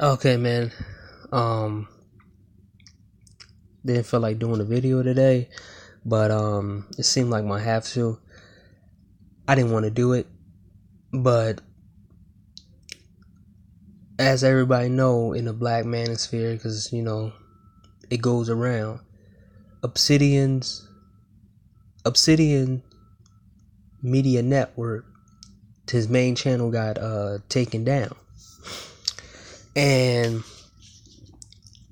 Okay, man. Um, didn't feel like doing a video today, but it seemed like I have to. I didn't want to do it, but as everybody know, in the black manosphere, because it goes around. Obsidian Media Network, his main channel got taken down, and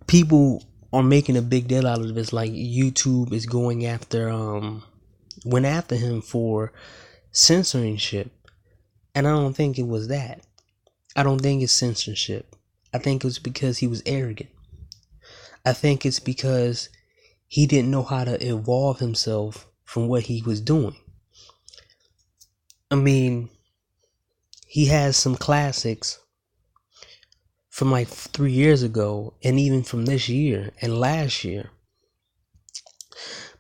people are making a big deal out of this. Like YouTube is went after him for censoring shit. And I don't think it was that. I don't think it's censorship. I think it was because he was arrogant. I think it's because he didn't know how to evolve himself from what he was doing. I mean, he has some classics from like 3 years ago, and even from this year and last year.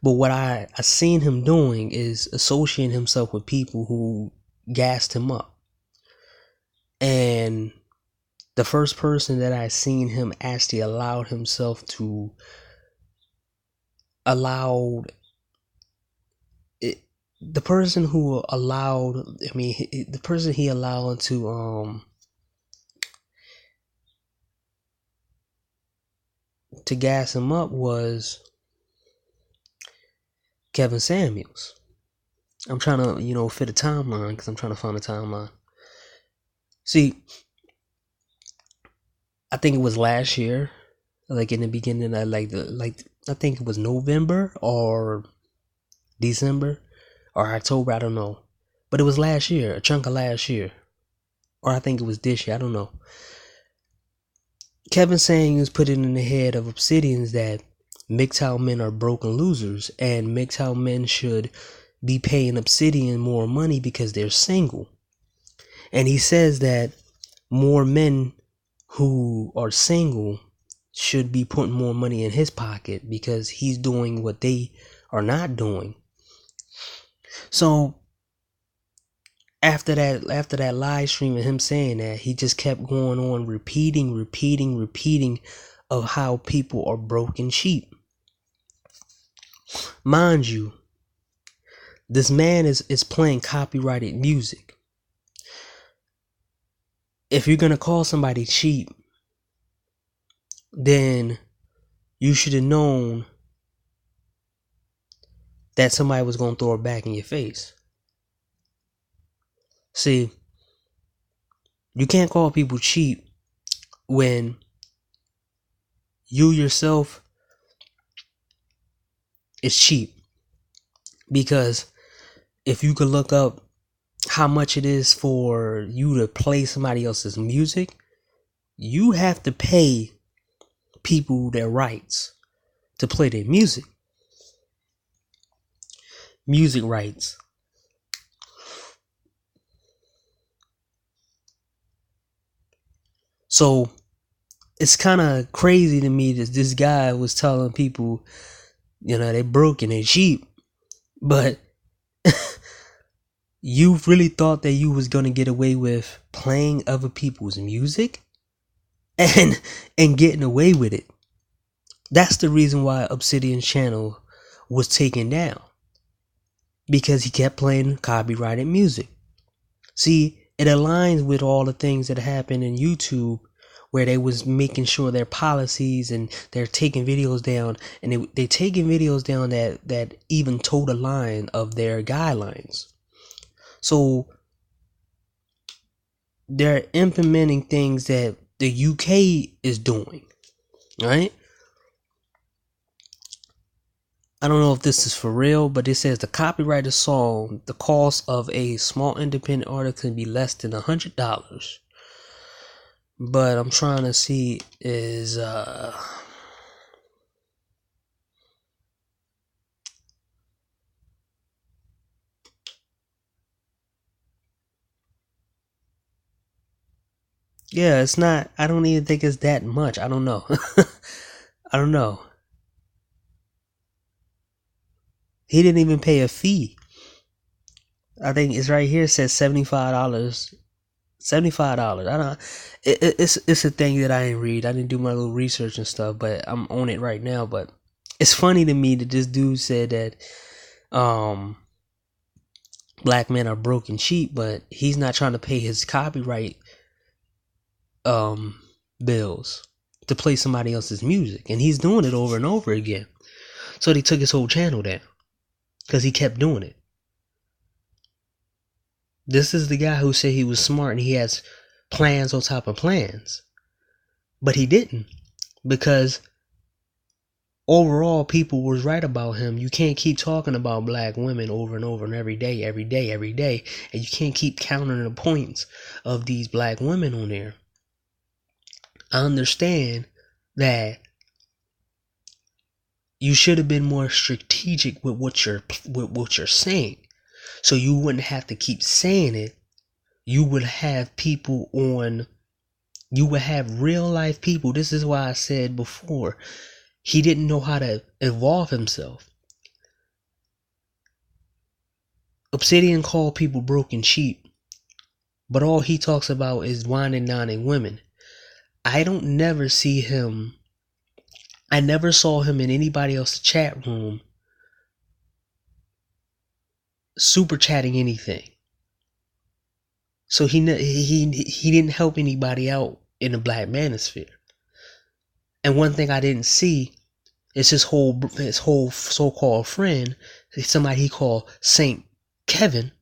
But what I seen him doing is associating himself with people who gassed him up. And the first person that I seen him actually allowed himself to allowed it, the person who allowed the person he allowed to gas him up was Kevin Samuels. I'm trying to fit a timeline because I'm trying to find a timeline. See, I think it was last year, like in the beginning. I think it was November or December or October. I don't know, but it was last year, a chunk of last year, or I think it was this year. I don't know. Kevin Samuels put it in the head of Obsidians that MGTOW men are broken losers, and MGTOW men should be paying Obsidian more money because they're single. And he says that more men who are single should be putting more money in his pocket because he's doing what they are not doing. So after that live stream of him saying that, he just kept going on repeating of how people are broken sheep. Mind you, this man is playing copyrighted music. If you're gonna call somebody cheap, then you should have known that somebody was gonna throw it back in your face. See, you can't call people cheap when you yourself is cheap. Because if you could look up how much it is for you to play somebody else's music, you have to pay people their rights to play their music. Music rights. So it's kind of crazy to me that this guy was telling people, they broke and they cheap. But you really thought that you was gonna get away with playing other people's music and getting away with it. That's the reason why Obsidian's channel was taken down, because he kept playing copyrighted music. See, it aligns with all the things that happened in YouTube, where they was making sure their policies, and they're taking videos down, and they taking videos down that even toe the line of their guidelines. So they're implementing things that the UK is doing, right? I don't know if this is for real, but it says the copyrighted song, the cost of a small independent artist can be less than $100. But I'm trying to see is yeah, it's not. I don't even think it's that much. I don't know. I don't know. He didn't even pay a fee. I think it's right here. It says $75 $75. I don't. It's a thing that I didn't read. I didn't do my little research and stuff, but I'm on it right now. But it's funny to me that this dude said that black men are broken sheep, but he's not trying to pay his copyright bills to play somebody else's music, and he's doing it over and over again. So they took his whole channel down because he kept doing it. This is the guy who said he was smart and he has plans on top of plans. But he didn't, because overall people was right about him. You can't keep talking about black women over and over and every day, and you can't keep counting the points of these black women on there. I understand that you should have been more strategic with what you're saying. So you wouldn't have to keep saying it. You would have people on, you would have real life people. This is why I said before, he didn't know how to evolve himself. Obsidian called people broken sheep, but all he talks about is whining, dining women. I never saw him in anybody else's chat room super chatting anything. So he didn't help anybody out in the black manosphere. And one thing I didn't see is his whole so-called friend, somebody he called Saint Kevin.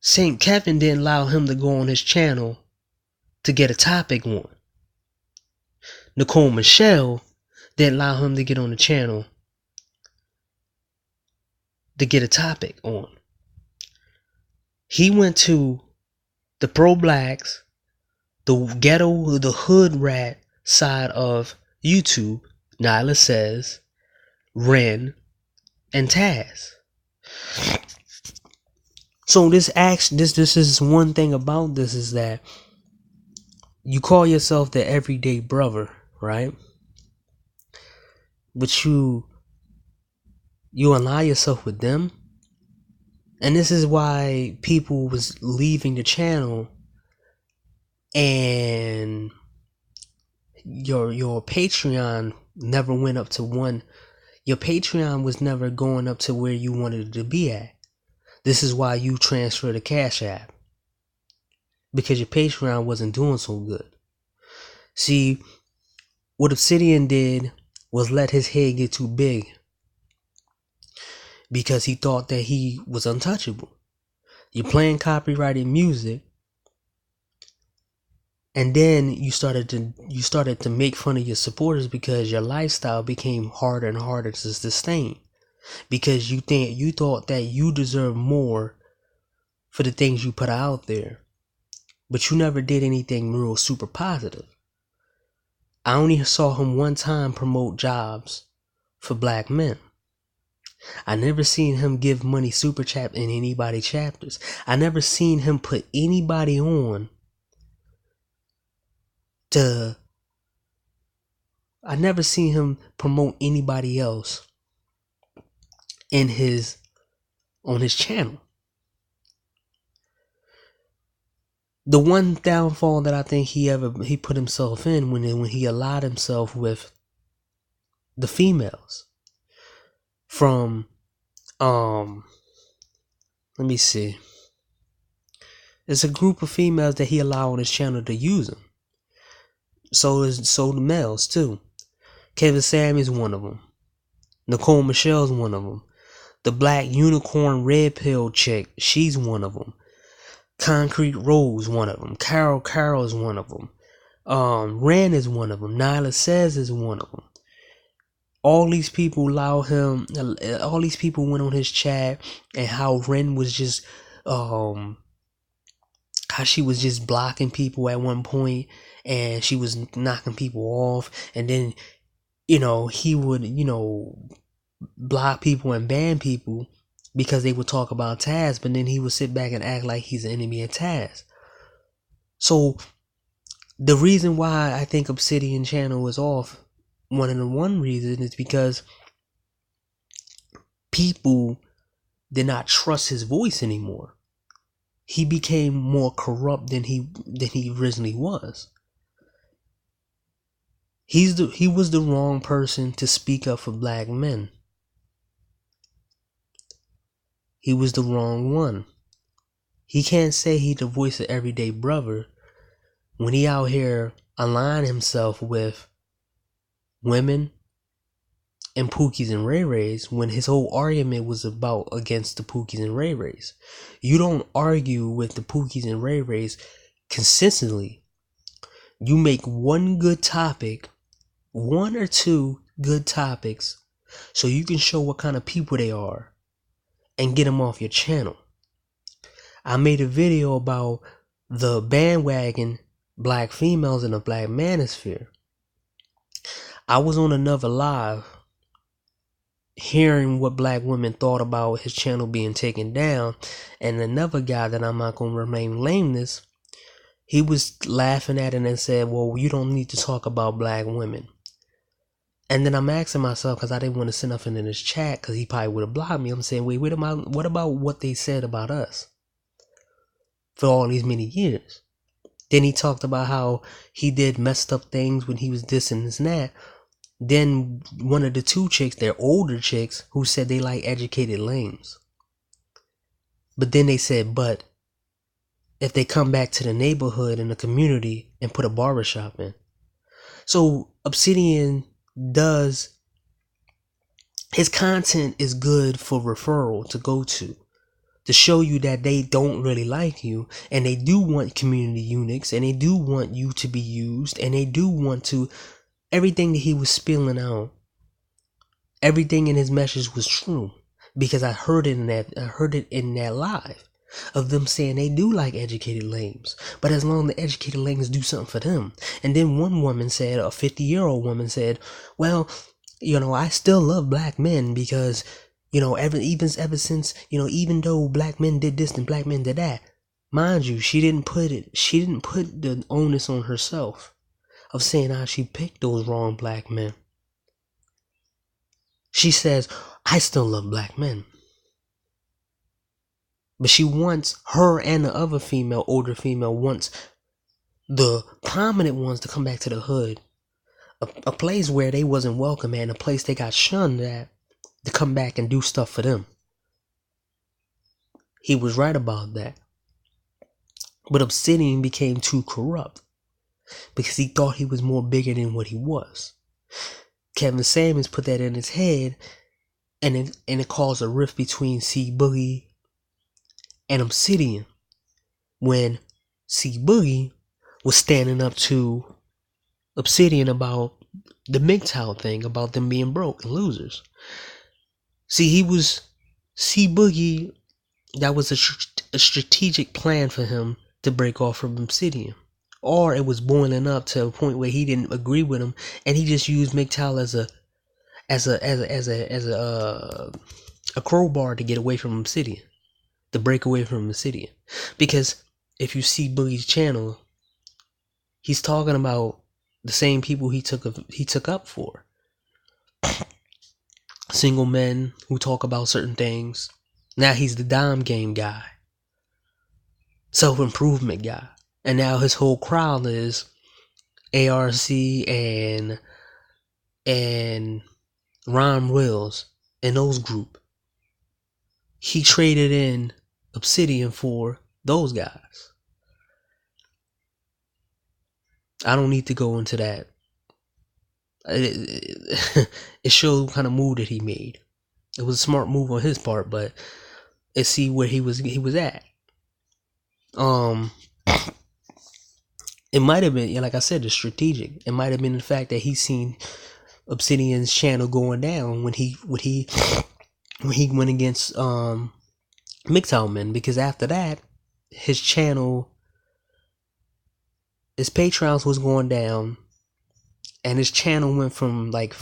Saint Kevin didn't allow him to go on his channel to get a topic on. Nicole Michelle didn't allow him to get on the channel to get a topic on. He went to the pro-blacks, the ghetto, the hood rat side of YouTube, Nyla Says, Ren, and Taz. So this is one thing about this, is that you call yourself the everyday brother, right? But you ally yourself with them. And this is why people was leaving the channel, and your Patreon never went up to one. Your Patreon was never going up to where you wanted it to be at. This is why you transferred to Cash App, because your Patreon wasn't doing so good. See, what Obsidian did was let his head get too big, because he thought that he was untouchable. You're playing copyrighted music, and then you started to make fun of your supporters because your lifestyle became harder and harder to sustain, because you thought that you deserve more for the things you put out there, but you never did anything real super positive. I only saw him one time promote jobs for black men. I never seen him give money super chat in anybody chapters. I never seen him put anybody on to. I never seen him promote anybody else on his channel. The one downfall that I think he put himself in when he allied himself with the females from let me see. There's a group of females that he allowed on his channel to use him. So the males too. Kevin Samuel's one of them. Nicole Michelle's one of them. The black unicorn red pill chick, she's one of them. Concrete Rose, one of them. Carol is one of them. Ren is one of them. Nyla Says is one of them. All these people allow him. All these people went on his chat, and how Ren was just, how she was just blocking people at one point, and she was knocking people off, and then, he would, block people and ban people because they would talk about Taz, but then he would sit back and act like he's an enemy of Taz. So the reason why I think Obsidian channel was off, one reason is because people did not trust his voice anymore. he became more corrupt than he originally was. He was the wrong person to speak up for black men. He was the wrong one. He can't say he's the voice of everyday brother when he out here align himself with women and Pookies and Ray Rays when his whole argument was about against the Pookies and Ray Rays. You don't argue with the Pookies and Ray Rays consistently. You make one good topic, one or two good topics, so you can show what kind of people they are and get them off your channel. I made a video about the bandwagon black females in the black manosphere. I was on another live hearing what black women thought about his channel being taken down, and another guy that I'm not going to remain nameless, he was laughing at it and said, well, you don't need to talk about black women. And then I'm asking myself, because I didn't want to send nothing in his chat because he probably would have blocked me. I'm saying, wait, what about what they said about us for all these many years? Then he talked about how he did messed up things when he was this and this and that. Then one of the two chicks, they're older chicks, who said they like educated lames. But then they said, but if they come back to the neighborhood and the community and put a barbershop in. So Obsidian does, his content is good for referral to go to show you that they don't really like you, and they do want community eunuchs, and they do want you to be used, and they do want to, everything that he was spilling out, everything in his message was true, because I heard it in that live of them saying they do like educated lames, but as long as the educated lames do something for them. And then one woman said, a 50-year-old woman said, well, I still love black men because, ever since, even though black men did this and black men did that, mind you, she didn't put the onus on herself of saying how she picked those wrong black men. She says, I still love black men. But she wants, her and the other female, older female, wants the prominent ones to come back to the hood. A place where they wasn't welcome at, and a place they got shunned at, to come back and do stuff for them. He was right about that. But Obsidian became too corrupt because he thought he was more bigger than what he was. Kevin Samuels put that in his head, and it caused a rift between C Boogie and Obsidian, when C Boogie was standing up to Obsidian about the MGTOW thing, about them being broke and losers. See, C Boogie, that was a strategic plan for him to break off from Obsidian. Or it was boiling up to a point where he didn't agree with him, and he just used MGTOW as a crowbar to get away from Obsidian, to break away from Obsidian. Because if you see Boogie's channel, he's talking about the same people he took up for. Single men who talk about certain things. Now he's the dime game guy, self-improvement guy, and now his whole crowd is ARC and Ron Wills and those group. He traded in Obsidian for those guys. I don't need to go into that. It showed what kind of move that he made. It was a smart move on his part, but let's see where he was at. It might have been, like I said, the strategic. It might have been the fact that he seen Obsidian's channel going down when he went against MGTOW Men, because after that, his channel, his Patreons was going down, and his channel went from like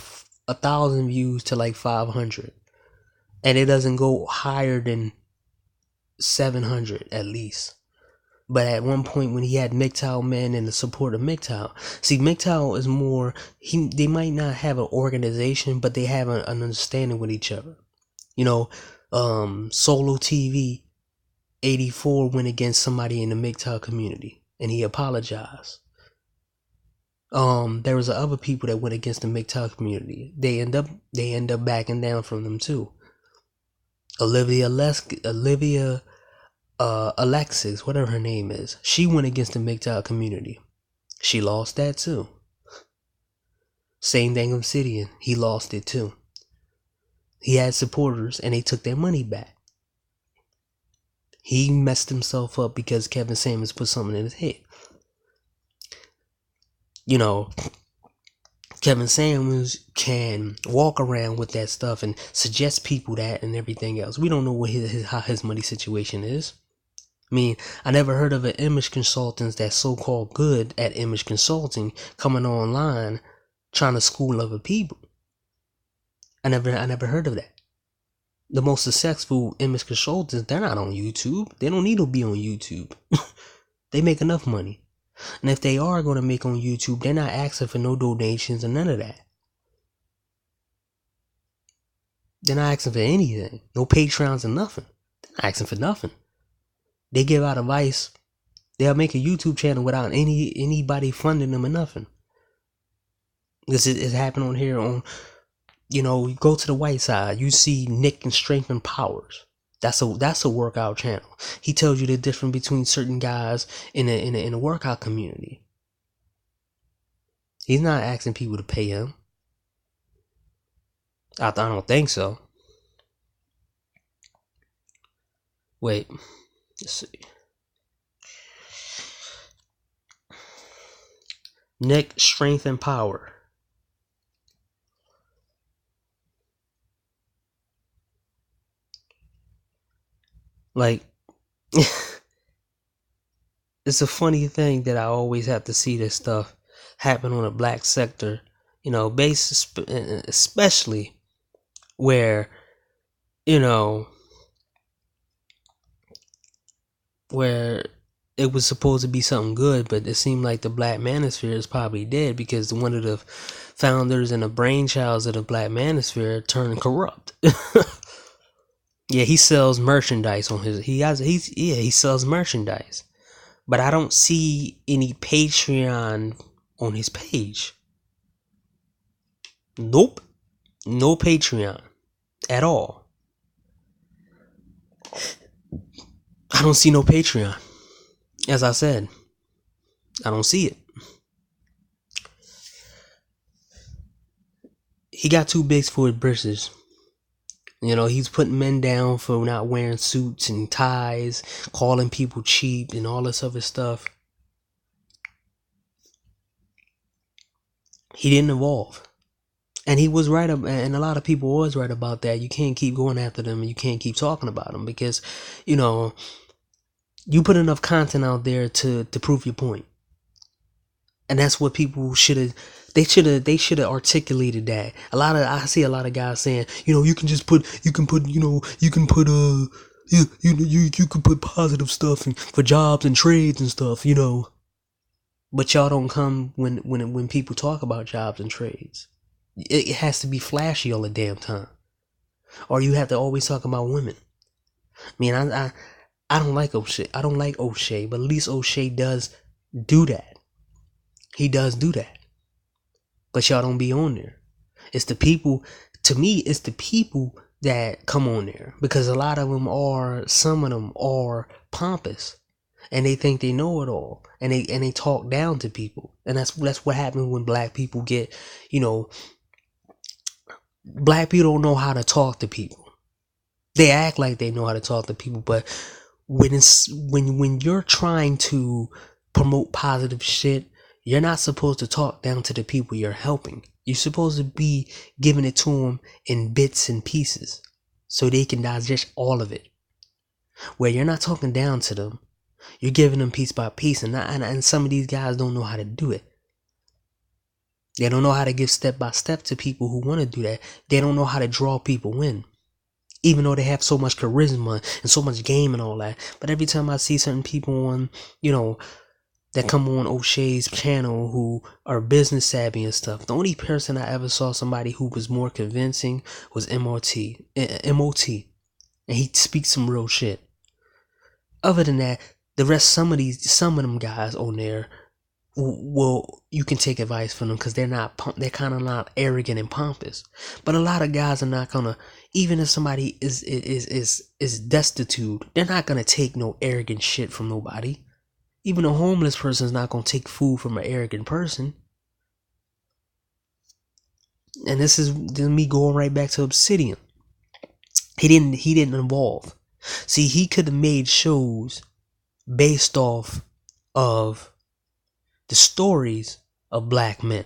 1,000 views to like 500, and it doesn't go higher than 700 at least. But at one point when he had MGTOW Men and the support of MGTOW, see, MGTOW is more, they might not have an organization, but they have an understanding with each other. Solo TV 84 went against somebody in the MGTOW community, and he apologized. There was other people that went against the MGTOW community. They end up backing down from them too. Olivia Alexis, whatever her name is, she went against the MGTOW community. She lost that too. Same thing, Obsidian. He lost it too. He had supporters and they took their money back. He messed himself up because Kevin Samuels put something in his head. You know, Kevin Samuels can walk around with that stuff and suggest people that and everything else. We don't know what how his money situation is. I mean, I never heard of an image consultant that's so-called good at image consulting coming online trying to school other people. I never heard of that. The most successful image consultants, they're not on YouTube. They don't need to be on YouTube. They make enough money. And if they are going to make on YouTube, they're not asking for no donations or none of that. They're not asking for anything. No Patreons or nothing. They're not asking for nothing. They give out advice. They'll make a YouTube channel without anybody funding them or nothing. This is happening on here on, you know, you go to the white side, you see Nick and Strength and Powers. That's a workout channel. He tells you the difference between certain guys in a workout community. He's not asking people to pay him. I don't think so. Wait, let's see. Nick, Strength and Power. Like, it's a funny thing that I always have to see this stuff happen on a black sector, you know, especially where, you know, where it was supposed to be something good, but it seemed like the Black Manosphere is probably dead because one of the founders and the brainchilds of the Black Manosphere turned corrupt. Yeah, he sells merchandise on he sells merchandise. But I don't see any Patreon on his page. Nope. No Patreon at all. I don't see no Patreon. As I said, I don't see it. He got too big for his britches. You know, he's putting men down for not wearing suits and ties, calling people cheap and all this other stuff. He didn't evolve. And he was right, and a lot of people was right about that. You can't keep going after them and you can't keep talking about them because, you know, you put enough content out there to prove your point. And that's what people should have articulated that. I see a lot of guys saying, you know, you can put positive stuff for jobs and trades and stuff, you know. But y'all don't come when people talk about jobs and trades. It has to be flashy all the damn time. Or you have to always talk about women. I mean, I don't like O'Shea. I don't like O'Shea, but at least O'Shea does do that. He does do that. But y'all don't be on there. It's the people, to me, it's the people that come on there. Because some of them are pompous. And they think they know it all. And they talk down to people. And that's what happens when black people get, you know, black people don't know how to talk to people. They act like they know how to talk to people, but when you're trying to promote positive shit, you're not supposed to talk down to the people you're helping. You're supposed to be giving it to them in bits and pieces so they can digest all of it. Where you're not talking down to them, you're giving them piece by piece, and some of these guys don't know how to do it. They don't know how to give step by step to people who want to do that. They don't know how to draw people in. Even though they have so much charisma and so much game and all that. But every time I see certain people on, you know, that come on O'Shea's channel who are business savvy and stuff, the only person I ever saw somebody who was more convincing was MOT. And he speaks some real shit. Other than that, some of them guys on there, well, you can take advice from them because they're kind of not arrogant and pompous. But a lot of guys are not gonna, even if somebody is destitute, they're not gonna take no arrogant shit from nobody. Even a homeless person is not gonna take food from an arrogant person. And this is me going right back to Obsidian. He didn't evolve. See, he could have made shows based off of the stories of black men.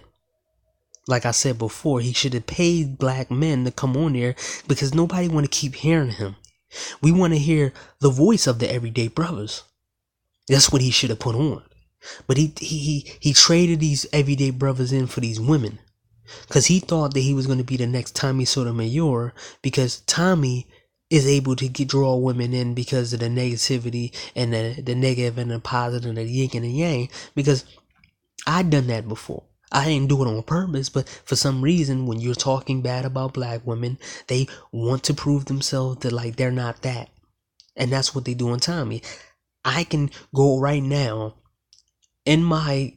Like I said before, he should have paid black men to come on there because nobody want to keep hearing him. We want to hear the voice of the everyday brothers. That's what he should have put on. But he traded these everyday brothers in for these women because he thought that he was going to be the next Tommy Sotomayor, because Tommy is able to draw women in because of the negativity and the negative and the positive and the yin and the yang. Because I've done that before. I didn't do it on purpose, but for some reason, when you're talking bad about black women, they want to prove themselves that like they're not that. And that's what they do on Tommy. I can go right now in my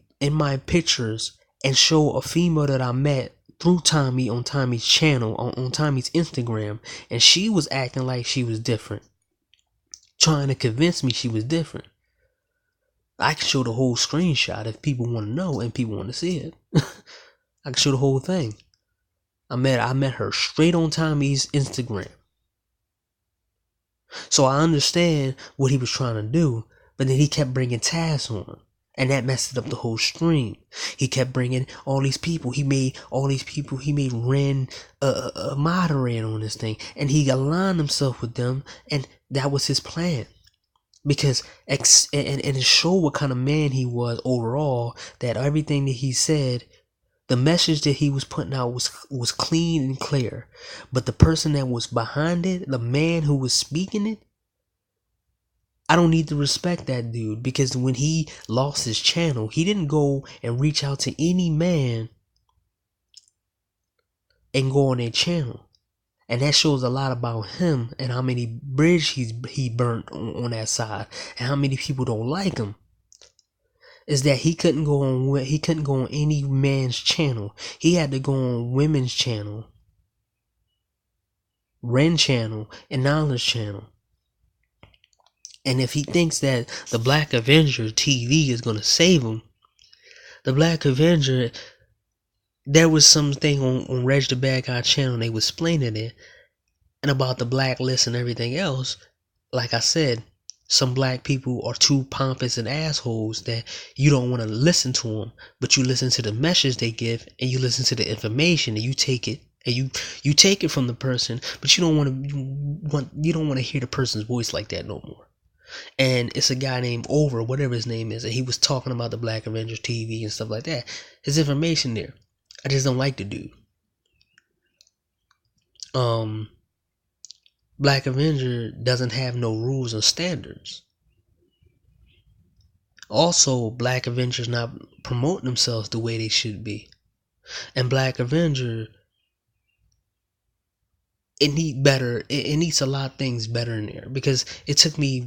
pictures and show a female that I met through Tommy on Tommy's channel, on Tommy's Instagram, and she was acting like she was different, trying to convince me she was different. I can show the whole screenshot if people want to know and people want to see it. I can show the whole thing. I met her straight on Tommy's Instagram. So I understand what he was trying to do, but then he kept bringing Taz on, and that messed up the whole stream. He kept bringing all these people. He made Ren a moderator on this thing, and he aligned himself with them, and that was his plan. Because and it showed what kind of man he was overall, that everything that he said, the message that he was putting out was clean and clear. But the person that was behind it, the man who was speaking it, I don't need to respect that dude, because when he lost his channel, he didn't go and reach out to any man and go on their channel. And that shows a lot about him and how many bridges he burnt on that side, and how many people don't like him. Is that he couldn't go on any man's channel. He had to go on women's channel, Ren channel, and Nala's channel. And if he thinks that the Black Avenger TV is gonna save him, the Black Avenger, there was something on Reg the Bad Guy channel, they was explaining it, and about the blacklist and everything else. Like I said, some black people are too pompous and assholes that you don't want to listen to them, but you listen to the message they give, and you listen to the information, and you take it, and you take it from the person, but you don't want to hear the person's voice like that no more. And it's a guy named Over, whatever his name is, and he was talking about the Black Avenger TV and stuff like that. His information there, I just don't like the dude. Black Avenger doesn't have no rules or standards. Also, Black Avengers not promoting themselves the way they should be. And Black Avenger, it needs better. It needs a lot of things better in there, because it took me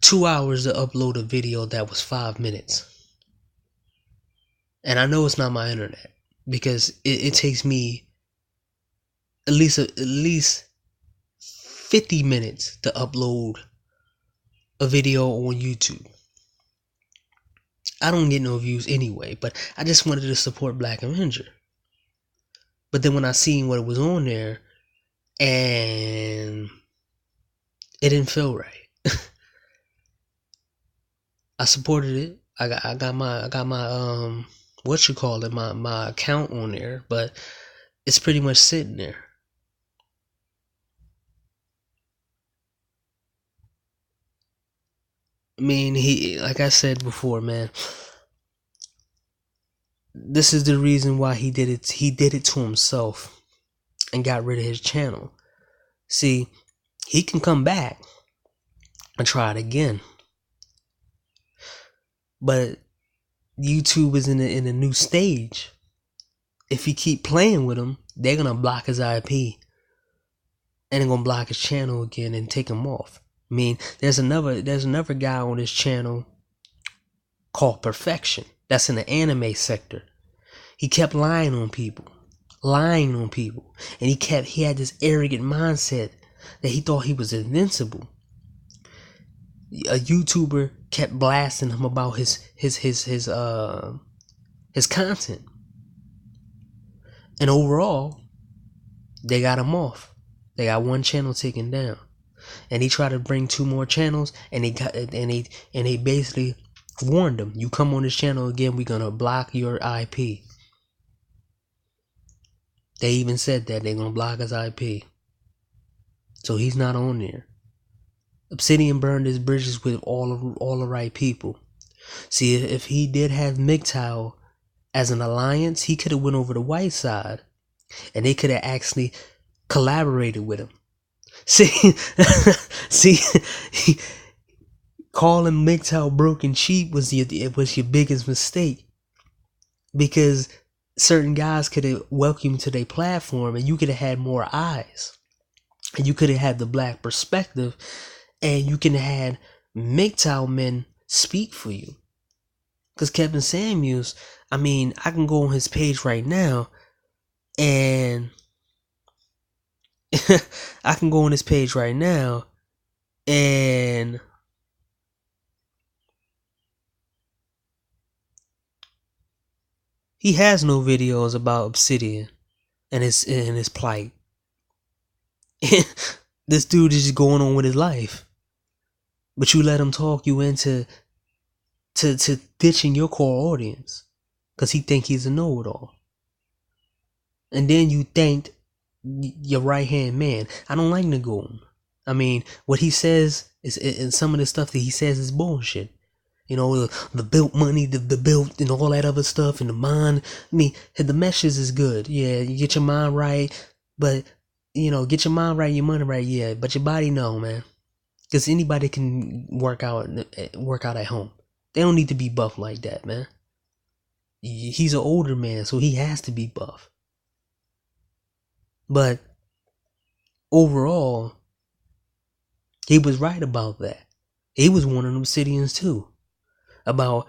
2 hours to upload a video that was 5 minutes. And I know it's not my internet, because it takes me at least 50 minutes to upload a video on YouTube. I don't get no views anyway, but I just wanted to support Black Avenger. But then when I seen what was on there, and it didn't feel right. I supported it. I got my my account on there, but it's pretty much sitting there. I mean, like I said before, man, this is the reason why he did it. He did it to himself and got rid of his channel. See, he can come back and try it again, but YouTube is in a new stage. If he keep playing with him, they're gonna block his IP, and they're gonna block his channel again and take him off. I mean, there's another guy on this channel called Perfection. That's in the anime sector. He kept lying on people. And he had this arrogant mindset that he thought he was invincible. A YouTuber kept blasting him about his content. And overall, they got him off. They got one channel taken down. And he tried to bring 2 more channels, and they basically warned him, you come on this channel again, we're gonna block your IP. They even said that they're gonna block his IP. So he's not on there. Obsidian burned his bridges with all the right people. See, if he did have MGTOW as an alliance, he could have went over the white side, and they could have actually collaborated with him. See, calling MGTOW broken sheep was your biggest mistake, because certain guys could have welcomed you to their platform, and you could have had more eyes, and you could have had the black perspective, and you can have had MGTOW men speak for you. Because Kevin Samuels, I mean, I can go on his page right now, and he has no videos about Obsidian and his plight. This dude is just going on with his life, but you let him talk you into ditching your core audience because he think he's a know-it-all. And then you thanked your right-hand man. I don't like Nagoon. I mean, what he says is, and some of the stuff that he says is bullshit. You know, the built money, the built, and all that other stuff, and the mind. I mean, the message is good. Yeah, you get your mind right, but, you know, get your mind right, your money right, yeah, but your body, no, man. Because anybody can work out at home. They don't need to be buff like that, man. He's an older man, so he has to be buff. But overall, he was right about that. He was one of them Obsidians too. About,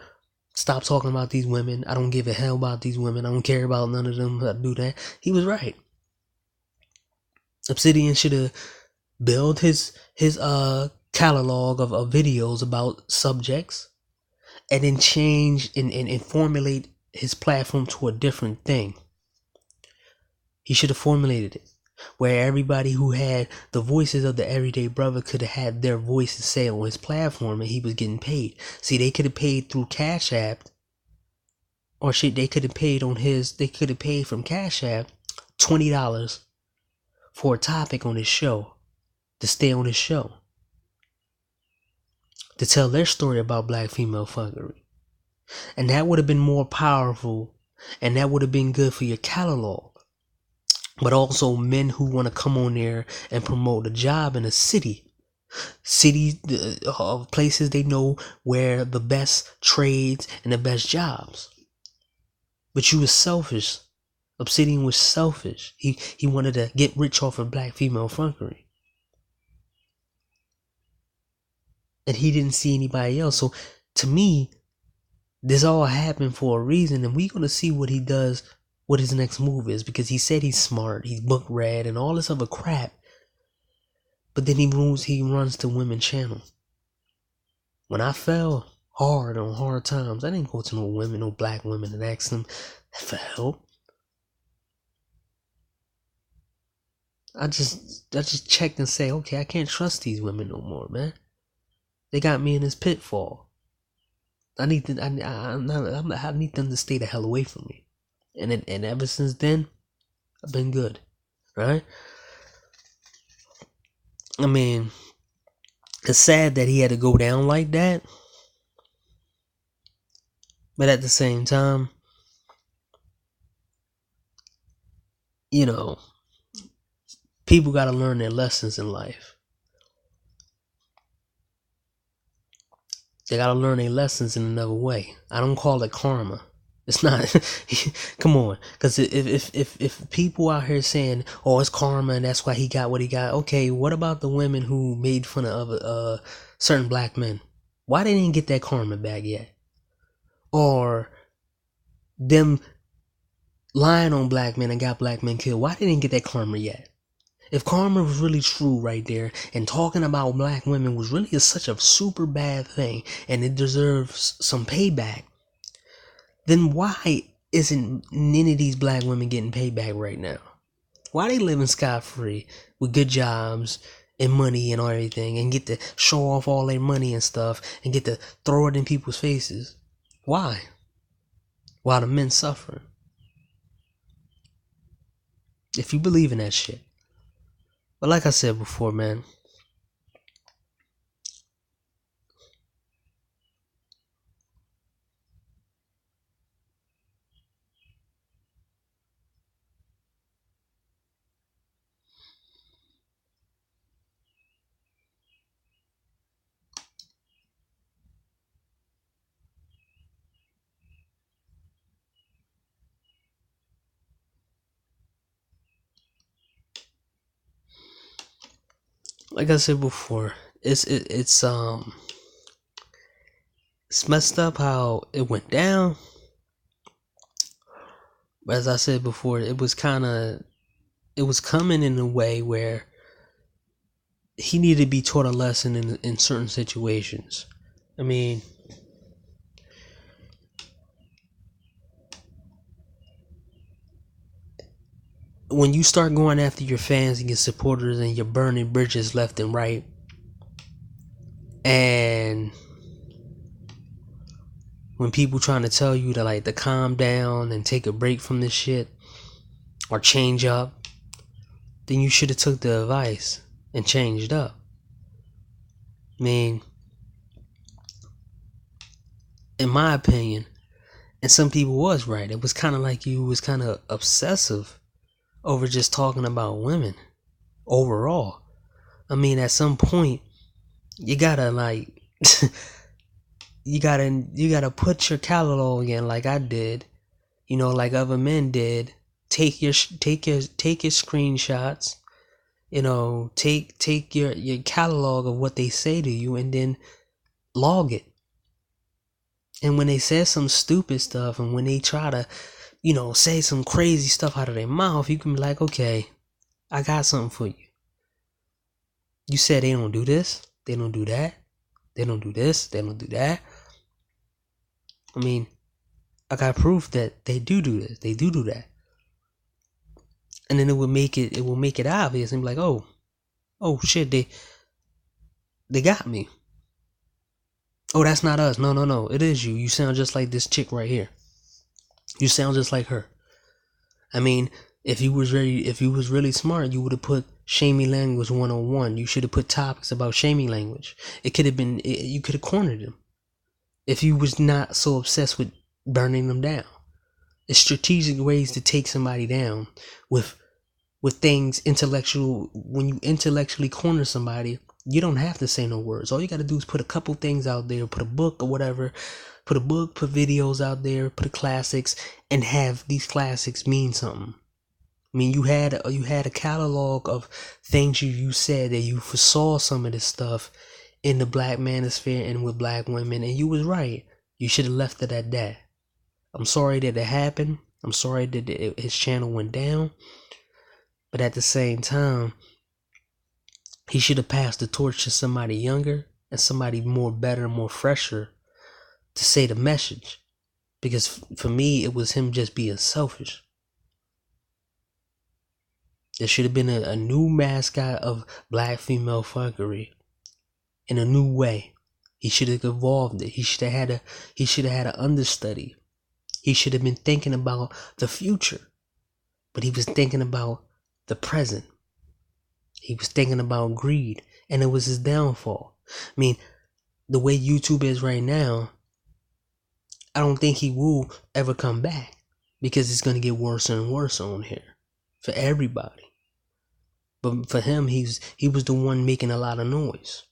stop talking about these women. I don't give a hell about these women. I don't care about none of them that do that. He was right. Obsidian should have built his catalog of videos about subjects, and then change and formulate his platform to a different thing. He should have formulated it where everybody who had the voices of the everyday brother could have had their voices say on his platform, and he was getting paid. See, they could have paid through Cash App, or shit, they could have paid from Cash App $20 for a topic on his show, to stay on his show, to tell their story about black female fuckery. And that would have been more powerful, and that would have been good for your catalog. But also men who want to come on there and promote a job in a cities, places they know where the best trades and the best jobs. But you was selfish. Obsidian was selfish. He wanted to get rich off of black female fuckery. And he didn't see anybody else. So to me, this all happened for a reason, and we're going to see what he does, what his next move is, because he said he's smart, he's book read, and all this other crap. But then he runs to women's channel. When I fell hard on hard times, I didn't go to no black women, and ask them for help. I just checked and say, okay, I can't trust these women no more, man. They got me in this pitfall. I need them to stay the hell away from me. And ever since then, I've been good, right? I mean, it's sad that he had to go down like that. But at the same time, you know, people got to learn their lessons in life. They got to learn their lessons in another way. I don't call it karma. It's not. Come on, because if people out here saying, "Oh, it's karma," and that's why he got what he got. Okay, what about the women who made fun of certain black men? Why they didn't get that karma back yet? Or them lying on black men and got black men killed? Why they didn't get that karma yet? If karma was really true right there, and talking about black women was really such a super bad thing, and it deserves some payback, then why isn't any of these black women getting payback right now? Why they living scot-free with good jobs and money and everything, and get to show off all their money and stuff, and get to throw it in people's faces? Why? While the men suffering. If you believe in that shit. But like I said before, man, like I said before, it's messed up how it went down. But as I said before, it was coming in a way where he needed to be taught a lesson in certain situations. I mean, when you start going after your fans and your supporters and you're burning bridges left and right, and when people trying to tell you to calm down and take a break from this shit or change up, then you should have took the advice and changed up. I mean, in my opinion, and some people was right, it was kind of like you was kind of obsessive over just talking about women overall. I mean, at some point, you gotta you gotta put your catalog in like I did, like other men did. Take your screenshots, take your catalog of what they say to you, and then log it. And when they say some stupid stuff, and when they try to, say some crazy stuff out of their mouth, you can be like, okay, I got something for you. You said they don't do this, they don't do that, they don't do this, they don't do that. I mean, I got proof that they do this, they do that. And then it will make it obvious and be like, oh shit, they got me. Oh, that's not us. No, it is you. You sound just like this chick right here. You sound just like her. I mean, if you was really smart, you would have put shaming language 101. You should have put topics about shaming language. It could have been, you could have cornered them if you was not so obsessed with burning them down. It's strategic ways to take somebody down with things intellectual. When you intellectually corner somebody, you don't have to say no words. All you got to do is put a couple things out there, put a book or whatever, put videos out there, put classics, and have these classics mean something. I mean, you had a catalog of things you said that you foresaw some of this stuff in the black manosphere and with black women, and you was right. You should have left it at that. I'm sorry that it happened. I'm sorry that his channel went down. But at the same time, he should have passed the torch to somebody younger and somebody more better, more fresher to say the message. Because for me, it was him just being selfish. There should have been a new mascot of black female fuckery in a new way. He should have evolved it. He should have had an understudy. He should have been thinking about the future, but he was thinking about the present. He was thinking about greed, and it was his downfall. I mean, the way YouTube is right now, I don't think he will ever come back, because it's going to get worse and worse on here for everybody. But for him, he was the one making a lot of noise.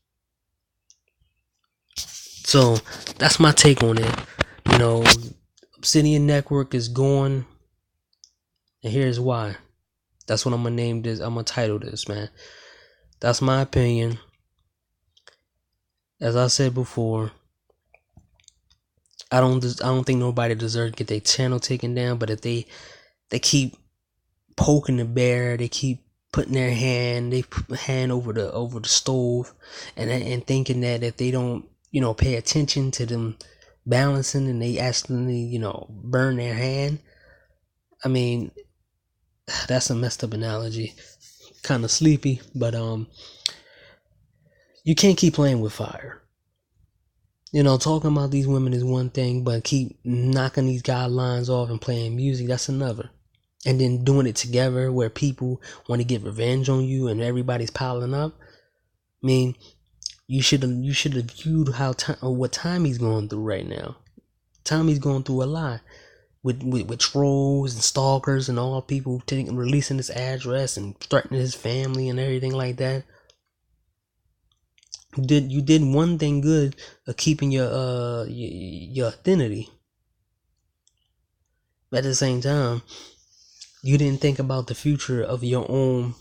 So that's my take on it. Obsidian network is gone, and here's why. That's what I'm gonna name this. I'm gonna title this, man. That's my opinion. As I said before, I don't think nobody deserves to get their channel taken down. But if they keep poking the bear, they keep putting their hand over the stove, and thinking that if they don't pay attention to them balancing, and they accidentally burn their hand. I mean, that's a messed up analogy, kind of sleepy, but you can't keep playing with fire. Talking about these women is one thing, but keep knocking these guidelines off and playing music, that's another. And then doing it together where people want to get revenge on you and everybody's piling up. I mean, you should have viewed what Tommy's going through right now. Tommy's going through a lot with trolls and stalkers and all people releasing his address and threatening his family and everything like that. You did one thing good of keeping your identity, but at the same time, you didn't think about the future of your own.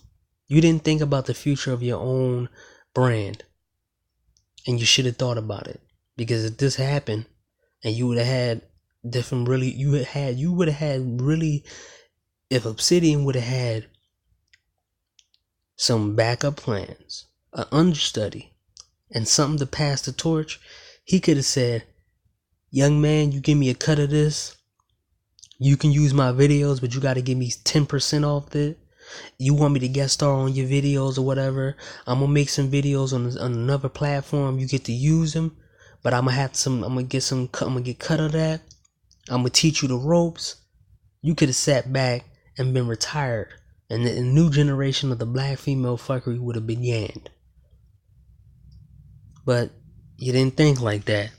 You didn't think about the future of your own brand, and you should have thought about it. Because if this happened, and you would have had different, if Obsidian would have had some backup plans, an understudy, and something to pass the torch, he could have said, young man, you give me a cut of this, you can use my videos, but you got to give me 10% off it. You want me to guest star on your videos or whatever, I'm gonna make some videos on another platform, you get to use them, but I'm gonna get cut of that. I'm gonna teach you the ropes. You could have sat back and been retired, and the new generation of the black female fuckery would have began. But you didn't think like that.